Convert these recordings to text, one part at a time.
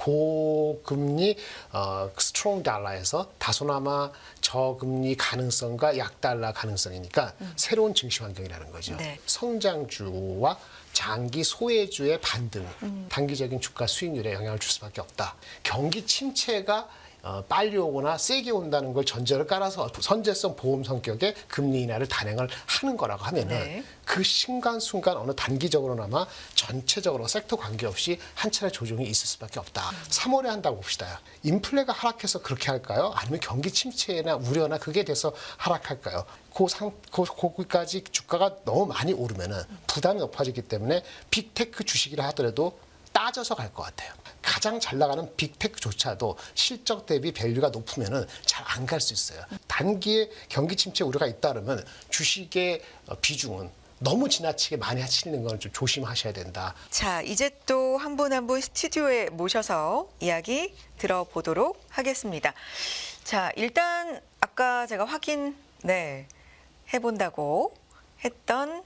고금리 스트롱 달러에서 다소나마 저금리 가능성과 약달러 가능성이니까 새로운 증시 환경이라는 거죠. 네. 성장주와 장기 소외주의 반등, 단기적인 주가 수익률에 영향을 줄 수밖에 없다. 경기 침체가 빨리 오거나 세게 온다는 걸 전제를 깔아서 선제성 보험 성격의 금리 인하를 단행을 하는 거라고 하면은 네. 그 순간순간 어느 단기적으로나마 전체적으로 섹터 관계없이 한 차례 조정이 있을 수밖에 없다. 3월에 한다고 봅시다. 인플레가 하락해서 그렇게 할까요? 아니면 경기 침체나 우려나 그게 돼서 하락할까요? 거기까지 주가가 너무 많이 오르면은 부담이 높아지기 때문에 빅테크 주식이라 하더라도 따져서 갈 것 같아요. 가장 잘 나가는 빅테크조차도 실적 대비 밸류가 높으면은 잘 안 갈 수 있어요. 단기에 경기 침체 우려가 있다 그러면 주식의 비중은 너무 지나치게 많이 하시는 건 좀 조심하셔야 된다. 자, 이제 또 한 분 한 분 스튜디오에 모셔서 이야기 들어보도록 하겠습니다. 자, 일단 아까 제가 해본다고 했던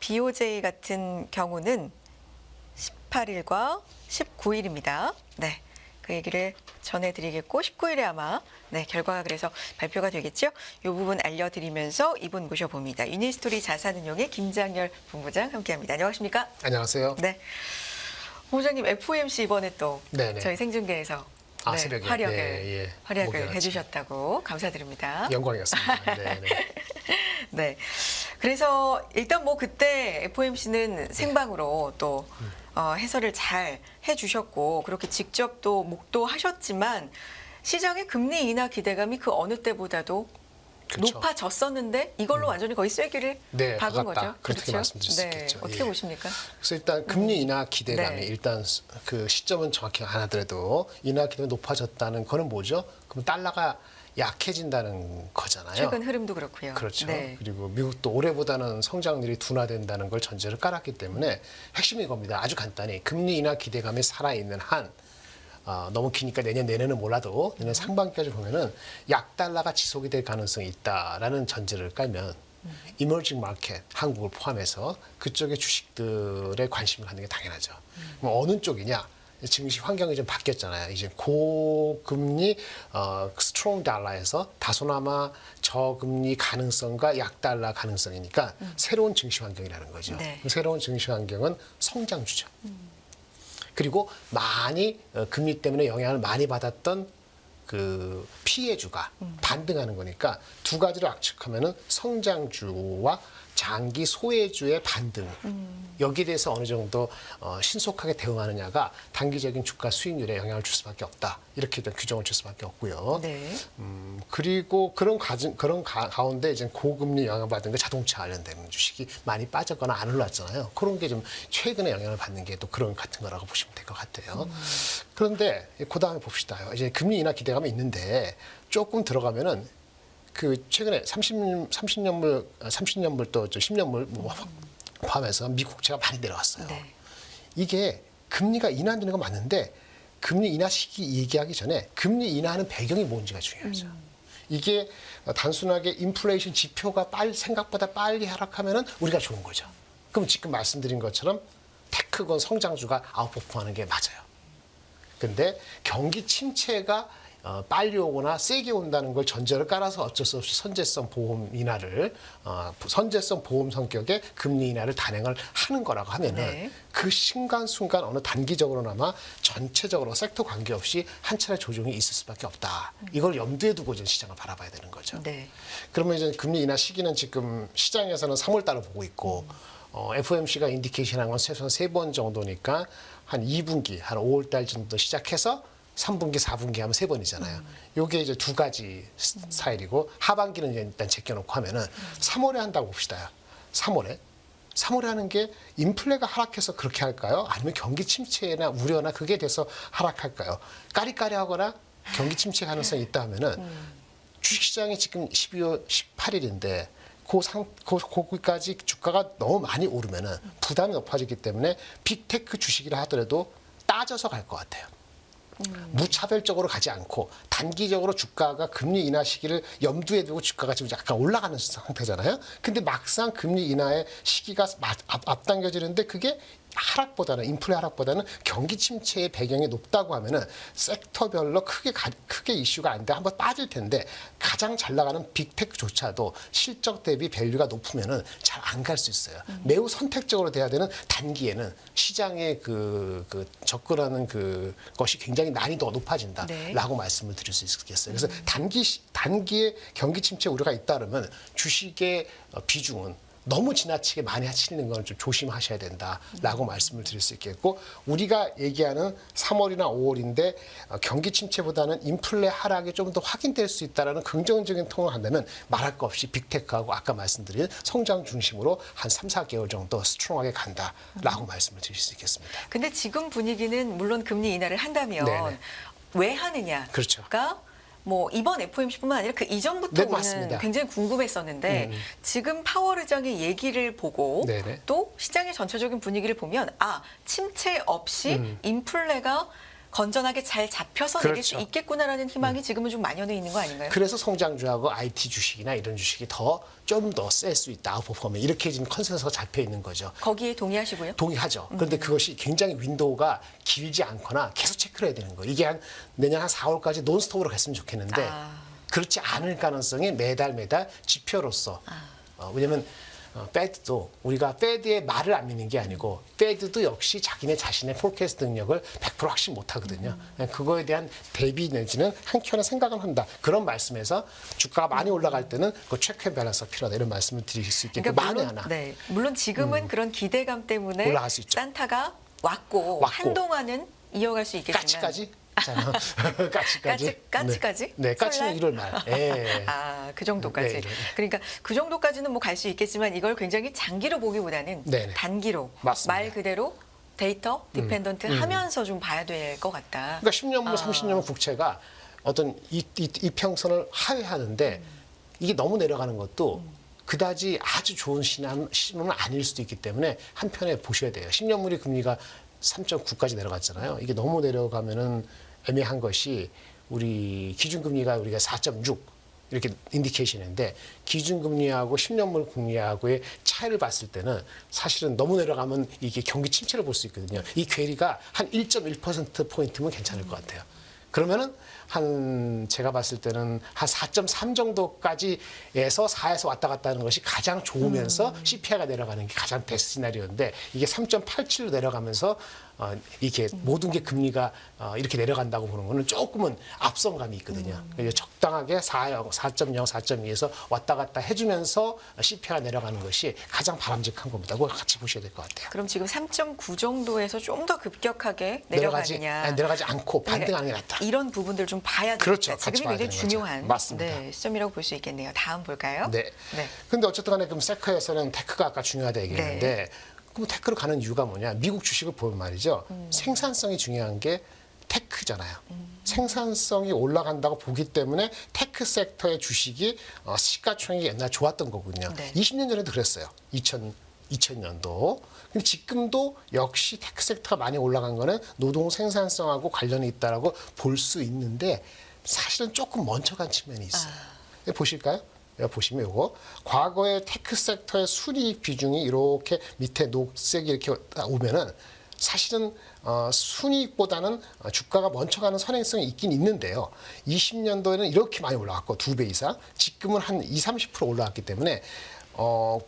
BOJ 같은 경우는 18일과 19일입니다. 네, 그 얘기를 전해드리겠고 19일에 아마 결과가 그래서 발표가 되겠죠. 이 부분 알려드리면서 이분 모셔봅니다. 유니스토리 자산운용의 김장열 본부장 함께합니다. 안녕하십니까? 안녕하세요. 네, 본부장님 FOMC 이번에 또 네네. 저희 생중계에서 새벽에 활약을 목요일 해주셨다고 감사드립니다. 영광이었습니다. 네. 네, 그래서 일단 뭐 그때 FOMC는 생방으로 또 해설을 잘 해주셨고 그렇게 직접 또 목도하셨지만 시장의 금리 인하 기대감이 그 어느 때보다도 그렇죠. 높아졌었는데 이걸로 완전히 거의 쐐기를 박은 거죠. 그렇게 말씀드릴 수 있겠죠. 어떻게 보십니까? 그래서 일단 금리 인하 기대감이 네. 일단 그 시점은 정확히 안 하더라도 인하 기대감이 높아졌다는 거는 뭐죠? 그럼 달러가 약해진다는 거잖아요. 최근 흐름도 그렇고요. 그렇죠. 네. 그리고 미국도 올해보다는 성장률이 둔화된다는 걸 전제를 깔았기 때문에 핵심이 이겁니다. 아주 간단히 금리 인하 기대감이 살아있는 한 너무 기니까 내년은 몰라도 내년 상반기까지 보면은 약달러가 지속이 될 가능성이 있다라는 전제를 깔면 이머징 마켓, 한국을 포함해서 그쪽의 주식들에 관심을 갖는 게 당연하죠. 그럼 어느 쪽이냐? 증시 환경이 좀 바뀌었잖아요. 이제 고금리 스트롱 달러에서 다소나마 저금리 가능성과 약달러 가능성이니까 새로운 증시 환경이라는 거죠. 네. 새로운 증시 환경은 성장주죠. 그리고 많이 금리 때문에 영향을 많이 받았던 그 피해주가 반등하는 거니까 두 가지를 압축하면은 성장주와 장기 소외주의 반등 여기에 대해서 어느 정도 신속하게 대응하느냐가 단기적인 주가 수익률에 영향을 줄 수밖에 없다. 이렇게 규정을 줄 수밖에 없고요. 네. 그리고 그런 가운데 이제 고금리 영향받은 게 자동차 관련된 주식이 많이 빠졌거나 안 올랐잖아요. 그런 게 좀 최근에 영향을 받는 게 또 그런 같은 거라고 보시면 될 것 같아요. 그런데 그 다음에 봅시다. 이제 금리 인하 기대감이 있는데 조금 들어가면은 그 최근에 30년물 또 10년물 포함해서 미국채가 많이 내려왔어요. 네. 이게 금리가 인하되는 건 맞는데 금리 인하 시기 얘기하기 전에 금리 인하하는 배경이 뭔지가 중요하죠. 이게 단순하게 인플레이션 지표가 생각보다 빨리 하락하면은 우리가 좋은 거죠. 그럼 지금 말씀드린 것처럼 테크건 성장주가 아웃퍼폼하는 게 맞아요. 근데 경기 침체가 빨리 오거나 세게 온다는 걸 전제를 깔아서 어쩔 수 없이 선제성 보험 성격의 금리 인하를 단행을 하는 거라고 하면은 네. 그 순간순간 어느 단기적으로나마 전체적으로 섹터 관계없이 한 차례 조정이 있을 수밖에 없다. 이걸 염두에 두고 이제 시장을 바라봐야 되는 거죠. 네. 그러면 이제 금리 인하 시기는 지금 시장에서는 3월 달을 보고 있고 FOMC가 인디케이션한 건 최소한 3번 정도니까 한 2분기, 한 5월 달 정도 시작해서 3분기, 4분기 하면 3번이잖아요. 요게 이제 두 가지 스타일이고 하반기는 이제 일단 제껴놓고 하면은 3월에 한다고 봅시다. 3월에 하는 게 인플레가 하락해서 그렇게 할까요? 아니면 경기 침체나 우려나 그게 돼서 하락할까요? 까리까리하거나 경기 침체 가능성이 있다 하면은 주식시장이 지금 12월 18일인데 거기까지 주가가 너무 많이 오르면은 부담이 높아지기 때문에 빅테크 주식이라 하더라도 따져서 갈 것 같아요. 무차별적으로 가지 않고 단기적으로 주가가 금리 인하 시기를 염두에 두고 주가가 지금 약간 올라가는 상태잖아요. 근데 막상 금리 인하의 시기가 앞당겨지는데 그게 하락보다는 인플레 하락보다는 경기 침체의 배경이 높다고 하면은 섹터별로 크게 이슈가 아닌데 한번 빠질 텐데 가장 잘 나가는 빅테크조차도 실적 대비 밸류가 높으면은 잘 안 갈 수 있어요. 매우 선택적으로 돼야 되는 단기에는 시장의 그 접근하는 그 것이 굉장히 난이도가 높아진다라고 말씀을 드릴 수 있겠어요. 그래서 단기에 경기 침체 우려가 있다 그러면 주식의 비중은 너무 지나치게 많이 하시는 건 좀 조심하셔야 된다라고 말씀을 드릴 수 있겠고 우리가 얘기하는 3월이나 5월인데 경기 침체보다는 인플레 하락이 좀 더 확인될 수 있다라는 긍정적인 톤을 한다면 말할 거 없이 빅테크하고 아까 말씀드린 성장 중심으로 한 3, 4개월 정도 스트롱하게 간다라고 말씀을 드릴 수 있겠습니다. 근데 지금 분위기는 물론 금리 인하를 한다면 네네. 왜 하느냐가 그렇죠. 뭐 이번 FOMC뿐만 아니라 그 이전부터 네, 우리는 맞습니다. 굉장히 궁금했었는데 지금 파월 의장의 얘기를 보고 네네. 또 시장의 전체적인 분위기를 보면 침체 없이 인플레가 건전하게 잘 잡혀서 내릴 수 그렇죠. 있겠구나라는 희망이 지금은 좀 만연해 있는 거 아닌가요? 그래서 성장주하고 IT 주식이나 이런 주식이 좀 더 셀 수 있다. 아웃퍼폼에 이렇게 지금 컨센서스가 잡혀 있는 거죠. 거기에 동의하시고요? 동의하죠. 그런데 그것이 굉장히 윈도우가 길지 않거나 계속 체크를 해야 되는 거예요. 이게 내년 한 4월까지 논스톱으로 갔으면 좋겠는데 그렇지 않을 가능성이 매달 지표로서 왜냐하면 페드도 우리가 페드의 말을 안 믿는 게 아니고 페드도 역시 자기네 자신의 폴캐스트 능력을 100% 확신 못 하거든요. 그거에 대한 대비 내지는 한켠에 생각을 한다. 그런 말씀에서 주가가 많이 올라갈 때는 그 체크 앤 밸런스가 필요하다. 이런 말씀을 드릴 수 있겠고 만에 하나. 네, 물론 지금은 그런 기대감 때문에 올라갈 수 있죠. 산타가 왔고 한동안은 이어갈 수 있겠지만 까치까지? 까치까지? 네, 까치는 1월 말. 예. 그 정도까지. 네, 네. 그러니까 그 정도까지는 뭐 갈 수 있겠지만 이걸 굉장히 장기로 보기보다는 네네. 단기로 맞습니다. 말 그대로 데이터 디펜던트 하면서 좀 봐야 될 것 같다. 그러니까 10년물, 30년물 국채가 어떤 이평선을 하회하는데 이게 너무 내려가는 것도 그다지 아주 좋은 신호는 아닐 수도 있기 때문에 한편에 보셔야 돼요. 10년물이 금리가 3.9까지 내려갔잖아요. 이게 너무 내려가면은 애매한 것이 우리 기준금리가 우리가 4.6 이렇게 인디케이션인데 기준금리하고 10년물 금리하고의 차이를 봤을 때는 사실은 너무 내려가면 이게 경기 침체를 볼 수 있거든요. 이 괴리가 한 1.1%포인트면 괜찮을 것 같아요. 그러면은 제가 봤을 때는 한 4.3 정도까지에서 4에서 왔다 갔다 하는 것이 가장 좋으면서 CPI가 내려가는 게 가장 베스트 시나리오인데 이게 3.87로 내려가면서 이게 모든 게 금리가 이렇게 내려간다고 보는 거는 조금은 앞선감이 있거든요. 그래서 적당하게 4.0, 4.2에서 왔다 갔다 해주면서 CPI가 내려가는 것이 가장 바람직한 겁니다. 그걸 같이 보셔야 될 것 같아요. 그럼 지금 3.9 정도에서 좀 더 급격하게 내려가느냐. 내려가지 않고 반등하는 게 낫다. 이런 부분들 좀 봐야 되겠다. 그렇죠. 같이 지금이 봐야 굉장히 되는 중요한 거죠. 맞습니다. 네, 시점이라고 볼 수 있겠네요. 다음 볼까요? 네. 네. 근데 어쨌든 간에 그럼 세커에서는 테크가 아까 중요하다 얘기했는데 그럼 테크로 가는 이유가 뭐냐? 미국 주식을 보면 말이죠. 생산성이 중요한 게 테크잖아요. 생산성이 올라간다고 보기 때문에 테크 섹터의 주식이 시가총액이 옛날 좋았던 거군요. 네. 20년 전에도 그랬어요. 2000년도. 근데 지금도 역시 테크 섹터가 많이 올라간 거는 노동 생산성하고 관련이 있다라고 볼 수 있는데 사실은 조금 멈춰간 측면이 있어요. 보실까요? 여기 보시면 이거 과거의 테크 섹터의 순이익 비중이 이렇게 밑에 녹색이 이렇게 오면은 사실은 순이익보다는 주가가 멈춰가는 선행성이 있긴 있는데요. 20년도에는 이렇게 많이 올라갔고 2배 이상, 지금은 한 20-30% 올라갔기 때문에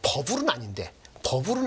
버블은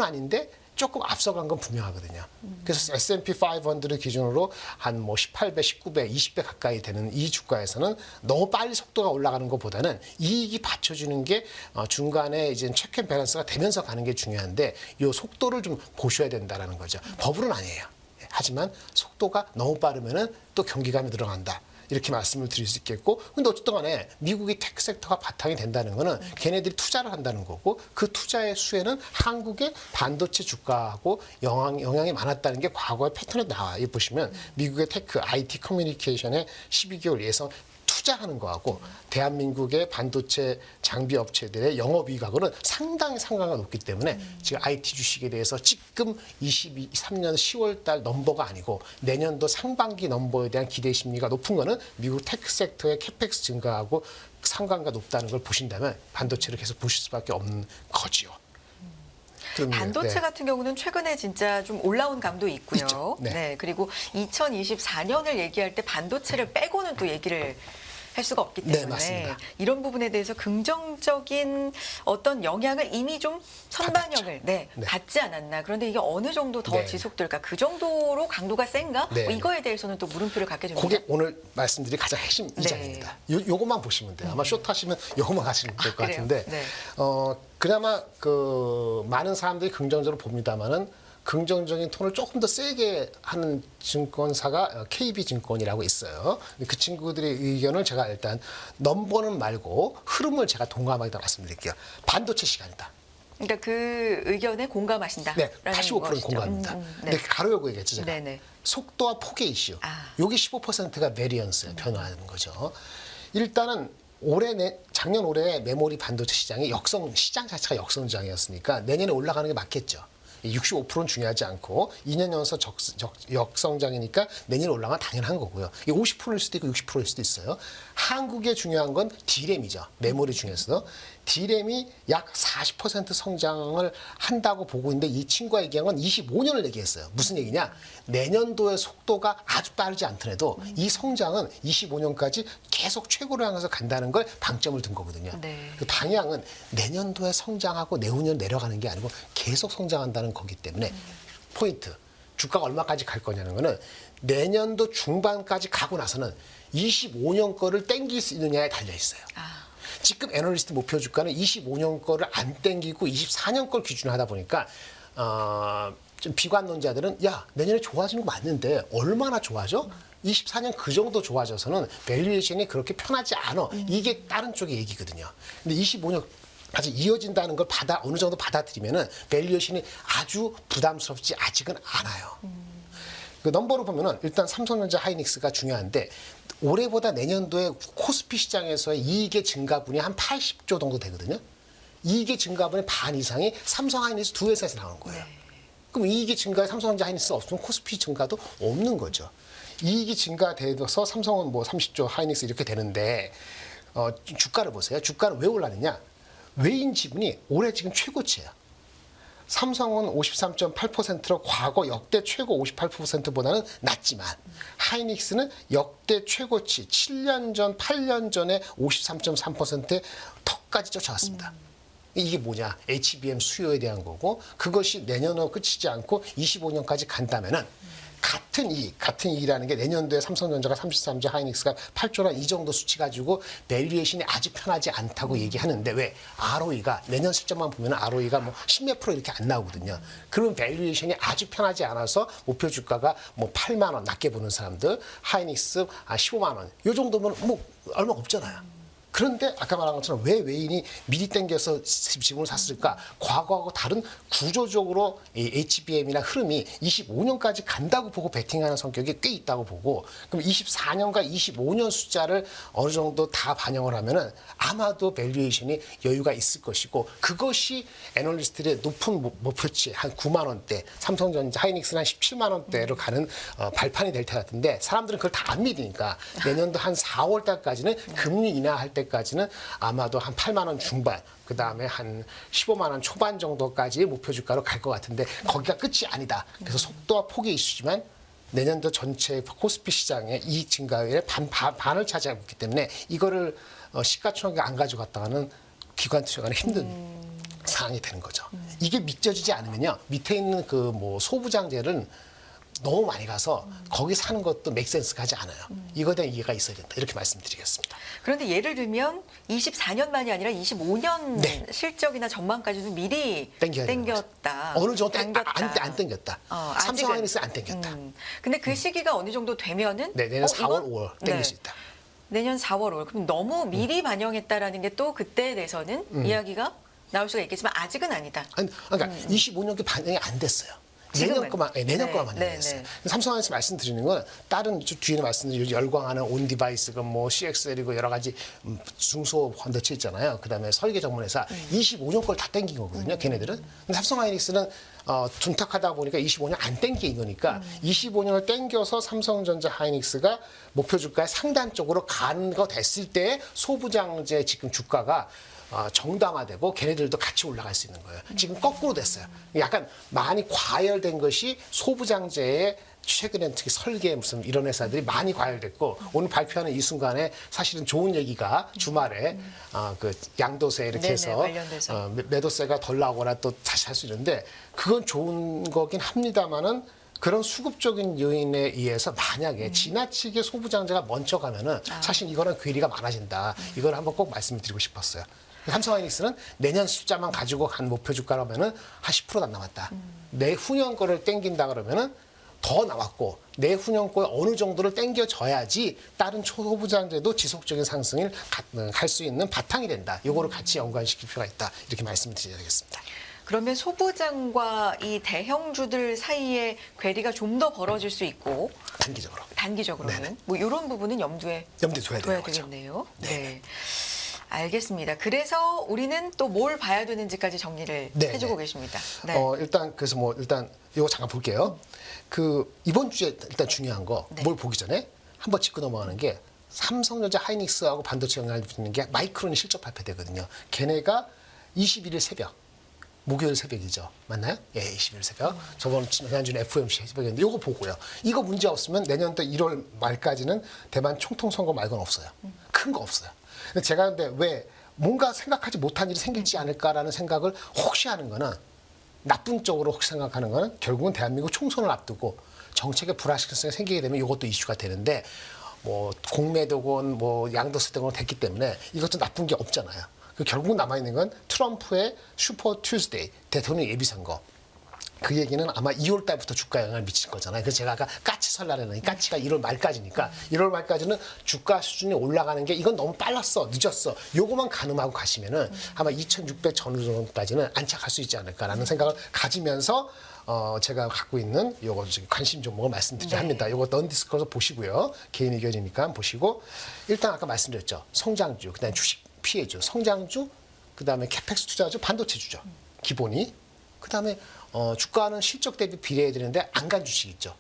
아닌데 조금 앞서간 건 분명하거든요. 그래서 S&P 500 기준으로 한 뭐 18배, 19배, 20배 가까이 되는 이 주가에서는 너무 빨리 속도가 올라가는 것보다는 이익이 받쳐주는 게 중간에 이제 체크 앤 밸런스가 되면서 가는 게 중요한데 이 속도를 좀 보셔야 된다라는 거죠. 버블은 아니에요. 하지만 속도가 너무 빠르면은 또 경기감이 들어간다. 이렇게 말씀을 드릴 수 있겠고 근데 어쨌든 간에 미국의 테크 섹터가 바탕이 된다는 거는 걔네들이 투자를 한다는 거고 그 투자의 수에는 한국의 반도체 주가하고 영향이 많았다는 게 과거의 패턴에 나와요. 보시면 미국의 테크 IT 커뮤니케이션의 12개월 예상 투자하는 거하고 대한민국의 반도체 장비 업체들의 영업이익하고는 상당히 상관가 높기 때문에 지금 IT 주식에 대해서 지금 23년 10월 달 넘버가 아니고 내년도 상반기 넘버에 대한 기대 심리가 높은 거는 미국 테크 섹터의 캐펙스 증가하고 상관가 높다는 걸 보신다면 반도체를 계속 보실 수밖에 없는 거지요. 반도체 네. 같은 경우는 최근에 진짜 좀 올라온 감도 있고요. 있죠. 네. 그리고 2024년을 얘기할 때 반도체를 빼고는 또 얘기를 할 수가 없기 때문에 네, 맞습니다. 이런 부분에 대해서 긍정적인 어떤 영향을 이미 좀 선반영을 네. 받지 않았나. 그런데 이게 어느 정도 더 네. 지속될까? 그 정도로 강도가 센가? 네. 뭐 이거에 대해서는 또 물음표를 갖게 됩니다. 그게 오늘 말씀드린 가장 핵심 네. 이장입니다. 요것만 보시면 돼요. 아마 쇼트 하시면 요것만 가시면 될 것 그래요? 같은데 네. 그나마 그 많은 사람들이 긍정적으로 봅니다만은 긍정적인 톤을 조금 더 세게 하는 증권사가 KB증권이라고 있어요. 그 친구들의 의견을 제가 일단 넘버는 말고 흐름을 제가 동감하겠다 말씀드릴게요. 반도체 시간이다. 그러니까 그 의견에 공감하신다. 네, 85% 공감합니다. 네. 근데 가로열고 얘기했죠, 제가. 네네. 속도와 폭의 이슈. 아. 요게 15%가 베리언스예요. 변화하는 거죠. 일단은 작년 올해 메모리 반도체 시장이 시장 자체가 역성장이었으니까 내년에 올라가는 게 맞겠죠. 65%는 중요하지 않고 2년 연속 역성장이니까 내년에 올라가면 당연한 거고요. 이게 50%일 수도 있고 60%일 수도 있어요. 한국에 중요한 건 D램이죠. 메모리 중에서. D램이 약 40% 성장을 한다고 보고 있는데 이 친구가 얘기한 건 25년을 얘기했어요. 무슨 얘기냐? 내년도의 속도가 아주 빠르지 않더라도 이 성장은 25년까지 계속 최고로 향해서 간다는 걸 방점을 둔 거거든요. 네. 그 방향은 내년도에 성장하고 내후년 내려가는 게 아니고 계속 성장한다는 거기 때문에 포인트. 주가가 얼마까지 갈 거냐는 거는 내년도 중반까지 가고 나서는 25년 거를 땡길 수 있느냐에 달려 있어요. 아. 지금 애널리스트 목표 주가는 25년 거를 안 땡기고 24년 걸 기준으로 하다 보니까 좀 비관론자들은 야 내년에 좋아지는 거 맞는데 얼마나 좋아져? 24년 그 정도 좋아져서는 밸류에이션이 그렇게 편하지 않아. 이게 다른 쪽의 얘기거든요. 근데 25년까지 이어진다는 걸 어느 정도 받아들이면은 밸류에이션이 아주 부담스럽지 아직은 않아요. 그 넘버로 보면은 일단 삼성전자 하이닉스가 중요한데 올해보다 내년도에 코스피 시장에서의 이익의 증가분이 한 80조 정도 되거든요. 이익의 증가분의 반 이상이 삼성 하이닉스 두 회사에서 나오는 거예요. 그럼 이익의 증가에 삼성전자 하이닉스가 없으면 코스피 증가도 없는 거죠. 이익이 증가돼서 삼성은 뭐 30조 하이닉스 이렇게 되는데 주가를 보세요. 주가는 왜 올랐느냐? 외인 지분이 올해 지금 최고치예요. 삼성은 53.8%로 과거 역대 최고 58%보다는 낮지만 하이닉스는 역대 최고치 7년 전, 8년 전에 53.3%의 턱까지 쫓아왔습니다. 이게 뭐냐? HBM 수요에 대한 거고 그것이 내년으로 끝이지 않고 25년까지 간다면은 같은 이익이라는 게 내년도에 삼성전자가 33조, 하이닉스가 8조란 이 정도 수치 가지고 밸류에이션이 아주 편하지 않다고 얘기하는데 왜? ROE가 내년 실적만 보면 ROE가 뭐 10몇 프로 이렇게 안 나오거든요. 그런 밸류에이션이 아주 편하지 않아서 목표 주가가 뭐 8만 원 낮게 보는 사람들, 하이닉스 15만 원. 요 정도면 뭐 얼마 없잖아요. 그런데 아까 말한 것처럼 왜 외인이 미리 땡겨서 지분을 샀을까? 과거하고 다른 구조적으로 이 HBM이나 흐름이 25년까지 간다고 보고 베팅하는 성격이 꽤 있다고 보고 그럼 24년과 25년 숫자를 어느 정도 다 반영을 하면은 아마도 밸류에이션이 여유가 있을 것이고 그것이 애널리스트들의 높은 목표치 한 9만 원대, 삼성전자 하이닉스는 한 17만 원대로 가는 발판이 될 것 같은데 사람들은 그걸 다 안 믿으니까 내년도 한 4월 달까지는 금리 인하할 때까지는 아마도 한 8만 원 중반 그다음에 한 15만 원 초반 정도까지 목표 주가로 갈 것 같은데 거기가 끝이 아니다. 그래서 속도와 폭의 이슈지만 내년도 전체 코스피 시장의 이익 증가율의 반을 차지하고 있기 때문에 이거를 시가총액에 안 가져갔다가는 기관 투자가는 힘든 상황이 되는 거죠. 이게 믿겨지지 않으면요. 밑에 있는 그 뭐 소부장제를 너무 많이 가서 거기 사는 것도 맥센스가 하지 않아요. 이거에 대한 이해가 있어야 된다. 이렇게 말씀드리겠습니다. 그런데 예를 들면 24년만이 아니라 25년 네. 실적이나 전망까지도 미리 땡겨야 되는 땡겼다. 어느 정도 당겼다. 안 땡겼다. 아직은. 삼성 하이닉스 안 땡겼다. 근데 그 시기가 어느 정도 되면은 네, 내년 4월, 이건- 5월 땡길 네. 수 있다. 내년 4월, 5월. 그럼 너무 미리 반영했다라는 게 또 그때에 대해서는 이야기가 나올 수가 있겠지만 아직은 아니다. 아니, 그러니까 25년기 반영이 안 됐어요. 지금은. 내년 거만 반영이 네, 됐어요. 네. 삼성에서 말씀드리는 건 다른 뒤에는 말씀드린 열광하는 온 디바이스가 뭐 CXL이고 여러 가지 중소 반도체 있잖아요. 그다음에 설계 전문회사 25년 걸 다 땡긴 거거든요. 걔네들은. 근데 삼성 하이닉스는 둔탁하다 보니까 25년 안 땡긴 거니까 25년을 땡겨서 삼성전자 하이닉스가 목표 주가의 상단 쪽으로 가는 거 됐을 때 소부장제 지금 주가가 정당화되고 걔네들도 같이 올라갈 수 있는 거예요. 지금 거꾸로 됐어요. 약간 많이 과열된 것이 소부장제의 최근에 특히 설계 무슨 이런 회사들이 많이 과열됐고 오늘 발표하는 이 순간에 사실은 좋은 얘기가 주말에 그 양도세 이렇게 네네, 해서 관련돼서. 매도세가 덜 나오거나 또 다시 할 수 있는데 그건 좋은 거긴 합니다만은 그런 수급적인 요인에 의해서 만약에 지나치게 소부장제가 멈춰가면은 사실 이거는 괴리가 많아진다. 이걸 한번 꼭 말씀을 드리고 싶었어요. 삼성하이닉스는 내년 숫자만 가지고 간 목표 주가라면은 한 10%도 안 남았다. 내후년 거를 땡긴다 그러면은 더 나왔고 내후년 거에 어느 정도를 땡겨져야지 다른 초소부장제도 지속적인 상승을 할 수 있는 바탕이 된다. 이거를 같이 연관시킬 필요가 있다. 이렇게 말씀을 드려야 되겠습니다. 그러면 소부장과 이 대형주들 사이에 괴리가 좀 더 벌어질 수 있고 단기적으로는 네네. 뭐 이런 부분은 염두에 둬야 되는 거죠. 되겠네요. 네. 네. 알겠습니다. 그래서 우리는 또 뭘 봐야 되는지까지 정리를 네, 해주고 네. 계십니다. 네. 일단 그래서 뭐 일단 이거 잠깐 볼게요. 그 이번 주에 일단 중요한 거 뭘 네. 보기 전에 한번 짚고 넘어가는 게 삼성전자 하이닉스하고 반도체 영향을 미치는 게 마이크론이 실적 발표되거든요. 걔네가 21일 새벽 목요일 새벽이죠. 맞나요? 예, 21일 새벽. 저번 지난주에 FOMC 새벽이었는데 이거 보고요. 이거 문제 없으면 내년도 1월 말까지는 대만 총통 선거 말고는 없어요. 큰 거 없어요. 근데 제가 근데 왜 뭔가 생각하지 못한 일이 생길지 않을까라는 생각을 혹시 하는 거는 나쁜 쪽으로 혹시 생각하는 거는 결국은 대한민국 총선을 앞두고 정책의 불확실성이 생기게 되면 이것도 이슈가 되는데 뭐 공매도건 뭐 양도세건 됐기 때문에 이것도 나쁜 게 없잖아요. 그 결국 남아있는 건 트럼프의 슈퍼 튜즈데이 대통령 예비선거. 그 얘기는 아마 2월 달부터 주가 영향을 미칠 거잖아요. 그래서 제가 아까 까치 설날에는 까치가 1월 말까지니까 1월 말까지는 주가 수준이 올라가는 게 이건 너무 빨랐어, 늦었어. 요거만 가늠하고 가시면은 아마 2,600 전후까지는 안착할 수 있지 않을까라는 생각을 가지면서 제가 갖고 있는 요거 관심 종목을 말씀드리려 합니다. 요거 넌디스커서 보시고요. 개인 의견이니까 보시고 일단 아까 말씀드렸죠. 성장주, 그다음에 주식 피해주, 성장주, 그다음에 캐펙스 투자주, 반도체주죠. 기본이. 그다음에 주가는 실적 대비 비례해야 되는데 안 간 주식 있죠.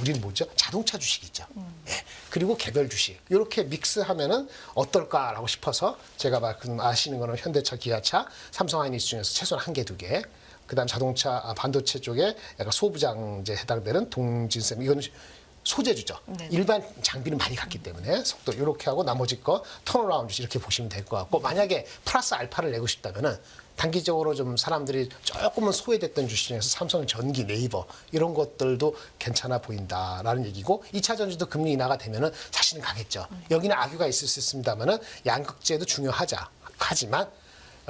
우리는 뭐죠? 자동차 주식 있죠. 예. 그리고 개별 주식. 이렇게 믹스하면은 어떨까라고 싶어서 제가 아시는 거는 현대차, 기아차, 삼성하이닉스 중에서 최소한 한 개, 두 개. 그다음 자동차, 반도체 쪽에 약간 소부장제 해당되는 동진셈. 이거는 소재주죠. 네네. 일반 장비는 많이 갔기 때문에 속도 이렇게 하고 나머지 거 턴어라운드 이렇게 보시면 될 것 같고 만약에 플러스 알파를 내고 싶다면은 단기적으로 좀 사람들이 조금은 소외됐던 주식 중에서 삼성전기, 네이버 이런 것들도 괜찮아 보인다라는 얘기고 2차 전지도 금리 인하가 되면은 사실은 가겠죠. 여기는 악유가 있을 수 있습니다만은 양극재도 하지만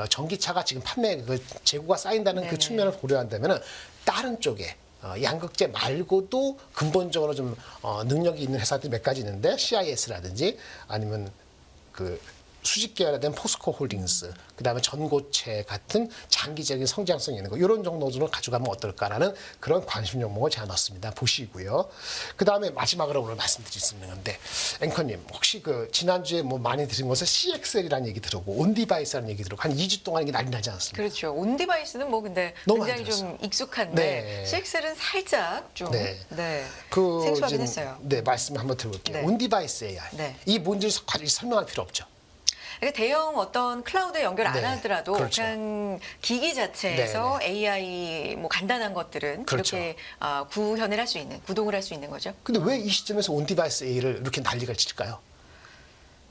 전기차가 지금 판매 재고가 쌓인다는 네네. 그 측면을 고려한다면은 다른 쪽에 양극재 말고도 근본적으로 좀 능력이 있는 회사들이 몇 가지 있는데 CIS라든지 아니면 그 수직 계열화된 포스코 홀딩스, 그다음에 전고체 같은 장기적인 성장성이 있는 거 이런 정도로 가져가면 어떨까라는 그런 관심 종목을 제가 넣었습니다. 보시고요. 그다음에 마지막으로 오늘 말씀드릴 수 있는 건데 앵커님 혹시 그 지난주에 뭐 많이 들은 것은 CXL이라는 얘기 들었고 온디바이스라는 얘기 들었고 한 2주 동안 이게 난리 나지 않았습니까? 그렇죠. 온디바이스는 뭐 근데 너무 굉장히 많이 좀 익숙한데 네. CXL은 살짝 좀 네. 생소하긴 지금, 했어요. 네, 말씀 한번 들어볼게요. 네. 온디바이스 AI. 네. 이 뭔지 설명할 필요 없죠. 그러니까 대형 어떤 클라우드에 연결 안 네, 하더라도 그렇죠. 그냥 기기 자체에서 네, AI 뭐 간단한 것들은 그렇죠. 이렇게 구현을 할 수 있는, 구동을 할 수 있는 거죠. 근데 왜 이 시점에서 온디바이스 AI를 이렇게 난리가 칠까요?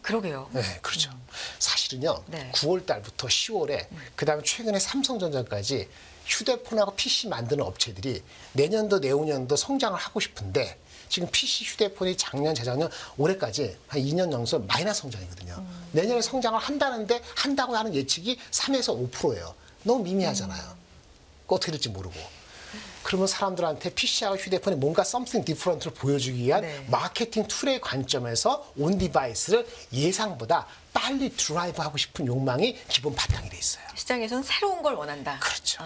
그러게요. 네, 그렇죠. 사실은요, 네. 9월 달부터 10월에, 그 다음에 최근에 삼성전자까지 휴대폰하고 PC 만드는 업체들이 내년도, 내후년도 성장을 하고 싶은데 지금 PC 휴대폰이 작년, 재작년, 올해까지 한 2년 연속 마이너스 성장이거든요. 내년에 성장을 한다는데 한다고 하는 예측이 3에서 5%예요. 너무 미미하잖아요. 그거 어떻게 될지 모르고. 그러면 사람들한테 PC하고 휴대폰에 뭔가 something different를 보여주기 위한 네. 마케팅 툴의 관점에서 온 디바이스를 예상보다 빨리 드라이브 하고 싶은 욕망이 기본 바탕이 돼 있어요. 시장에선 새로운 걸 원한다. 그렇죠.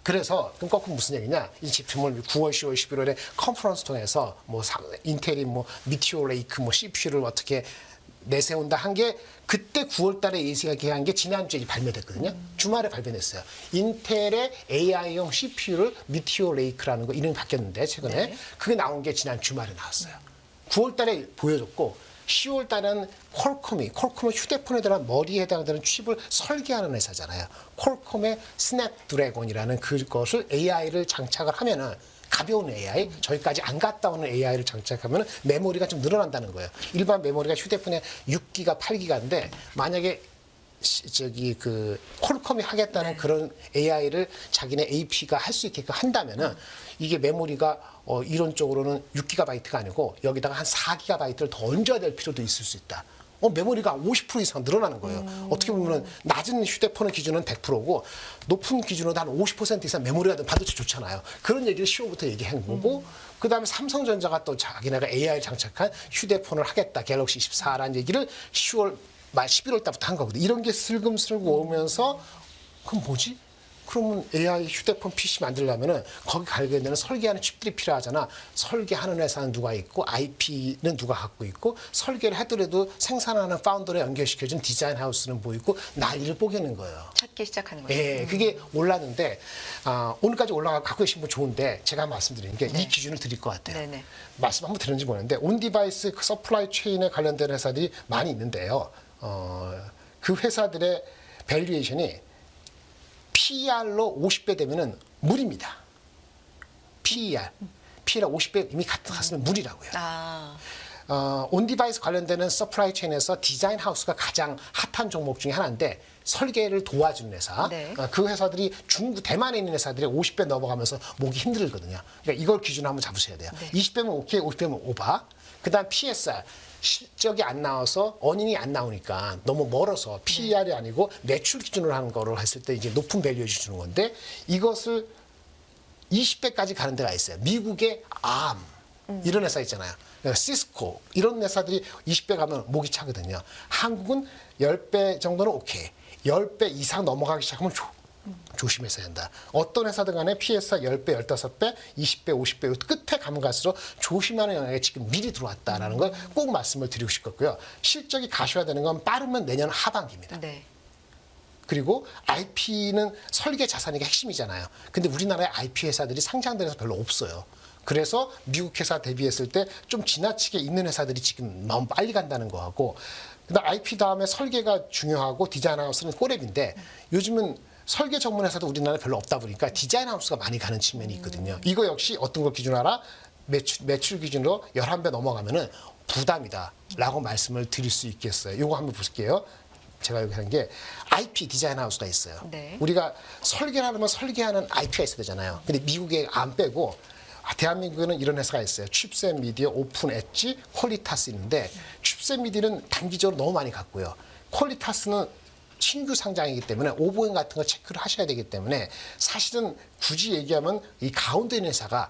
그래서 그럼 거꾸로 무슨 얘기냐? 이 제품을 9월, 10월, 11월에 컨퍼런스 통해서 뭐 인텔이 뭐 미티오 레이크 뭐 CPU를 어떻게 내세운다 한 게 그때 9월 달에 예시가 한 게 지난주에 발매됐거든요. 주말에 발매됐어요. 인텔의 AI용 CPU를 미티오 레이크라는 거 이름이 바뀌었는데 최근에 네. 그게 나온 게 지난 주말에 나왔어요. 9월 달에 보여줬고 10월 달에는 퀄컴은 휴대폰에 대한 머리에 해당되는 칩을 설계하는 회사잖아요. 퀄컴의 스냅드래곤이라는 그것을 AI를 장착을 하면은 가벼운 AI, 저기까지 안 갔다 오는 AI를 장착하면 메모리가 좀 늘어난다는 거예요. 일반 메모리가 휴대폰에 6기가, 8기가인데 만약에 퀄컴이 하겠다는 그런 AI를 자기네 AP가 할 수 있게끔 한다면은 이게 메모리가 이론적으로는 6GB가 아니고 여기다가 한 4GB를 더 얹어야 될 필요도 있을 수 있다. 메모리가 50% 이상 늘어나는 거예요. 어떻게 보면은 낮은 휴대폰의 기준은 100%고 높은 기준으로 한 50% 이상 메모리가 반도체 좋잖아요. 그런 얘기를 10월부터 얘기한 거고 그다음에 삼성전자가 또 자기네가 AI 장착한 휴대폰을 하겠다. 갤럭시 24라는 얘기를 10월 말 11월 달부터 한 거거든요. 이런 게 슬금슬금 오면서 그럼 뭐지? 그러면 AI 휴대폰 PC 만들려면은 거기 관련되는 설계하는 칩들이 필요하잖아. 설계하는 회사는 누가 있고 IP는 누가 갖고 있고 설계를 하더라도 생산하는 파운더에 연결시켜준 디자인 하우스는 뭐 있고 난리를 뽀개는 거예요. 찾기 시작하는 거죠. 예, 그게 올랐는데 오늘까지 올라가 갖고 계신 분 좋은데 제가 말씀드리는 게 이 기준을 드릴 것 같아요. 네네. 말씀 한번 들었는지 모르는데 온 디바이스 그 서플라이 체인에 관련된 회사들이 많이 있는데요. 그 회사들의 밸류에이션이 PER로 50배 되면은 물입니다. PER 50배 이미 갔으면 물이라고요. 온디바이스 관련되는 서플라이 체인에서 디자인 하우스가 가장 핫한 종목 중에 하나인데 설계를 도와주는 회사. 네. 그 회사들이 대만에 있는 회사들이 50배 넘어가면서 목이 힘들거든요. 그러니까 이걸 기준으로 한번 잡으셔야 돼요. 네. 20배면 오케이, 50배면 오바. 그다음 PSR. 실적이 안 나와서 어닝이 안 나오니까 너무 멀어서 PER이 아니고 매출 기준으로 하는 거를 했을 때 이제 높은 밸류를 주는 건데 이것을 20배까지 가는 데가 있어요. 미국의 ARM 이런 회사 있잖아요. 시스코 이런 회사들이 20배 가면 목이 차거든요. 한국은 10배 정도는 오케이. 10배 이상 넘어가기 시작하면 조심해서 한다. 어떤 회사든 간에 PSR 10배, 15배, 20배, 50배 끝에 가면 갈수록 조심하는 영역에 지금 미리 들어왔다라는 걸 꼭 말씀을 드리고 싶었고요. 실적이 가시화되는 건 빠르면 내년 하반기입니다. 네. 그리고 IP는 설계 자산이 핵심이잖아요. 근데 우리나라의 IP 회사들이 상장된 회사 별로 없어요. 그래서 미국 회사 대비했을 때 좀 지나치게 있는 회사들이 지금 너무 빨리 간다는 거하고 그다음 IP 다음에 설계가 중요하고 디자인 하우스는 꼬랩인데 요즘은 설계 전문 회사도 우리나라에 별로 없다 보니까 디자인 하우스가 많이 가는 측면이 있거든요. 이거 역시 어떤 걸 기준으로 하라? 매출 기준으로 11배 넘어가면은 부담이다라고 말씀을 드릴 수 있겠어요. 이거 한번 볼게요. 제가 여기 한 게 IP 디자인 하우스가 있어요. 네. 우리가 설계를 하려면 설계하는 IP가 있어야 되잖아요. 근데 미국에 안 빼고 대한민국에는 이런 회사가 있어요. 칩셋 미디어, 오픈 엣지, 퀄리타스 있는데 칩셋 미디어는 단기적으로 너무 많이 갔고요. 퀄리타스는 신규 상장이기 때문에 오보행 같은 거 체크를 하셔야 되기 때문에 사실은 굳이 얘기하면 이 가운데 있는 회사가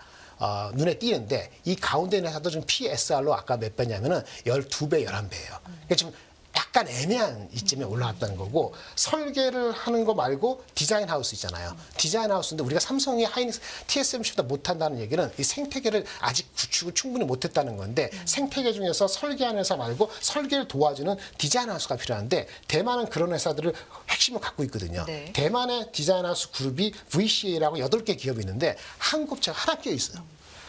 눈에 띄는데 이 가운데 있는 회사도 지금 PSR로 아까 몇 배냐면은 12배, 11배예요. 그러니까 지금 약간 애매한 이쯤에 올라왔다는 거고 설계를 하는 거 말고 디자인 하우스 있잖아요. 디자인 하우스인데 우리가 삼성이 하이닉스 TSMC보다 못한다는 얘기는 이 생태계를 아직 구축을 충분히 못했다는 건데 생태계 중에서 설계하는 회사 말고 설계를 도와주는 디자인 하우스가 필요한데 대만은 그런 회사들을 핵심을 갖고 있거든요. 네. 대만의 디자인 하우스 그룹이 VCA라고 8개 기업이 있는데 한국 업체가 하나 껴 있어요.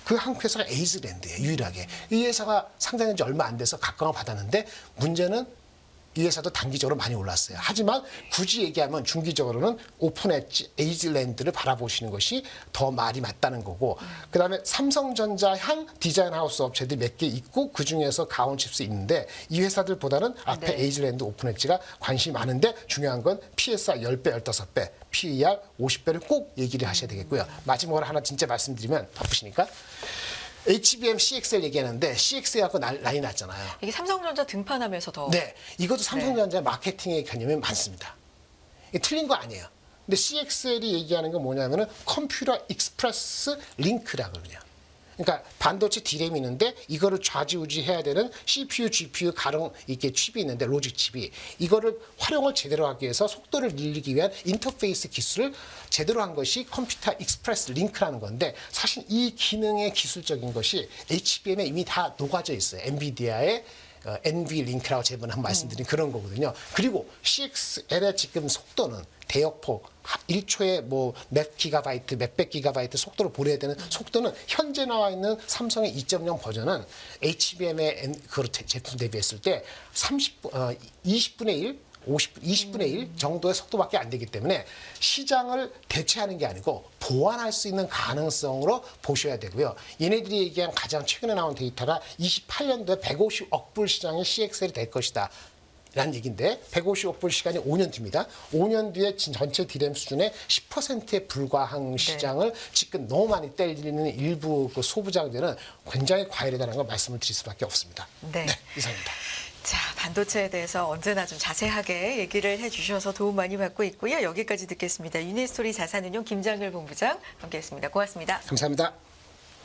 그 한국 회사가 에이즈랜드예요. 유일하게. 이 회사가 상장된 지 얼마 안 돼서 각광을 받았는데 문제는 이 회사도 단기적으로 많이 올랐어요. 하지만 굳이 얘기하면 중기적으로는 오픈 엣지, 에이즈랜드를 바라보시는 것이 더 말이 맞다는 거고 그다음에 삼성전자향 디자인 하우스 업체들이 몇 개 있고 그중에서 가온칩스 있는데 이 회사들보다는 앞에 네. 에이즈랜드, 오픈 엣지가 관심이 많은데 중요한 건 PSR 10배, 15배, PER 50배를 꼭 얘기를 하셔야 되겠고요. 마지막으로 하나 진짜 말씀드리면 바쁘시니까 HBM, CXL 얘기하는데 CXL 갖고 난리 났잖아요. 이게 삼성전자 등판하면서 더 네, 이것도 삼성전자의 마케팅의 개념이 많습니다. 이게 틀린 거 아니에요. 근데 CXL이 얘기하는 건 뭐냐면은 컴퓨터 익스프레스 링크라고 그러냐. 그러니까 반도체 디램이 있는데 이거를 좌지우지해야 되는 CPU, GPU 가령 이렇게 칩이 있는데 로직 칩이 이거를 활용을 제대로 하기 위해서 속도를 늘리기 위한 인터페이스 기술을 제대로 한 것이 컴퓨터 익스프레스 링크라는 건데 사실 이 기능의 기술적인 것이 HBM에 이미 다 녹아져 있어요. 엔비디아의 NV링크라고 저번에 한 말씀드린 그런 거거든요. 그리고 CXL의 지금 속도는 대역폭 1초에 뭐 몇 기가바이트, 몇백 기가바이트 속도로 보내야 되는 속도는 현재 나와 있는 삼성의 2.0 버전은 HBM의 그 제품 대비했을 때 20분의 1, 20분의 1 정도의 속도밖에 안 되기 때문에 시장을 대체하는 게 아니고 보완할 수 있는 가능성으로 보셔야 되고요. 얘네들이 얘기한 가장 최근에 나온 데이터가 28년도에 150억 불 시장이 CXL이 될 것이다. 라는 얘기인데 150억 불 시간이 5년 뒤입니다. 5년 뒤에 전체 디램 수준의 10%에 불과한 시장을 지금 너무 많이 때리는 일부 그 소부장들은 굉장히 과열이라는 걸 말씀을 드릴 수밖에 없습니다. 네. 이상입니다. 자, 반도체에 대해서 언제나 좀 자세하게 얘기를 해주셔서 도움 많이 받고 있고요. 여기까지 듣겠습니다. 유니스토리 자산운용 김장글 본부장 함께했습니다. 고맙습니다. 감사합니다.